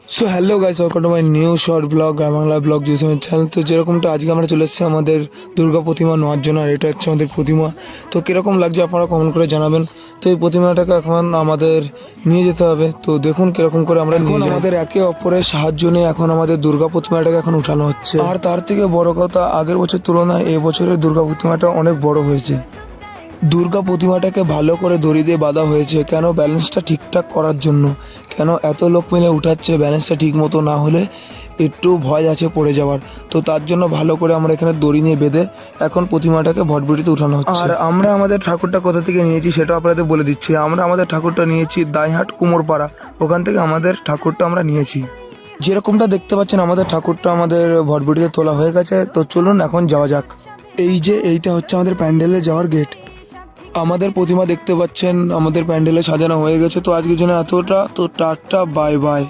So hello guys, welcome to my new short blog Bangla blog জিসমের channel. তো যেরকমটা আজকে আমরা চলে এসেছি আমাদের দুর্গা প্রতিমা নেওয়ার জন্য, আর এটা হচ্ছে আমাদের প্রতিমা। তো কীরকম লাগছে আপনারা কমেন্ট করে জানাবেন। তো এই প্রতিমাটাকে এখন আমাদের নিয়ে যেতে হবে। তো দেখুন কীরকম করে আমরা এখন আমাদের একে অপরের সাহায্য নিয়ে এখন আমাদের দুর্গা প্রতিমাটাকে এখন উঠানো হচ্ছে। আর তার থেকে বড় কথা, আগের বছর তুলনায় এই বছরের দুর্গা প্রতিমাটা অনেক বড় হয়েছে। দুর্গা প্রতিমাটাকে ভালো করে দড়ি দিয়ে বাঁধা হয়েছে, কেন ব্যালেন্সটা ঠিকঠাক করার জন্য। কেন এত লোক মিলে উঠাচ্ছে, ব্যালেন্সটা ঠিক মতো না হলে একটু ভয় আছে পড়ে যাওয়ার। তো তার জন্য ভালো করে আমরা এখানে দড়ি নিয়ে বেঁধে এখন প্রতিমাটাকে ভটভটিতে উঠানো হচ্ছে। আর আমরা আমাদের ঠাকুরটা কোথা থেকে নিয়েছি সেটা আপনাদের বলে দিচ্ছি। আমরা আমাদের ঠাকুরটা নিয়েছি দাইহাট কুমোরপাড়া, ওখান থেকে আমাদের ঠাকুরটা আমরা নিয়েছি। যেরকমটা দেখতে পাচ্ছেন আমাদের ঠাকুরটা আমাদের ভটভটিতে তোলা হয়ে গেছে। তো চলুন এখন যাওয়া যাক। এইটা হচ্ছে আমাদের প্যান্ডেলে যাওয়ার গেট। আমাদের প্রতিমা দেখতে পাচ্ছেন আমাদের প্যান্ডেলে সাজানো হয়ে গেছে। তো আজকের জন্য এতটা। তো টাটা, বাই বাই।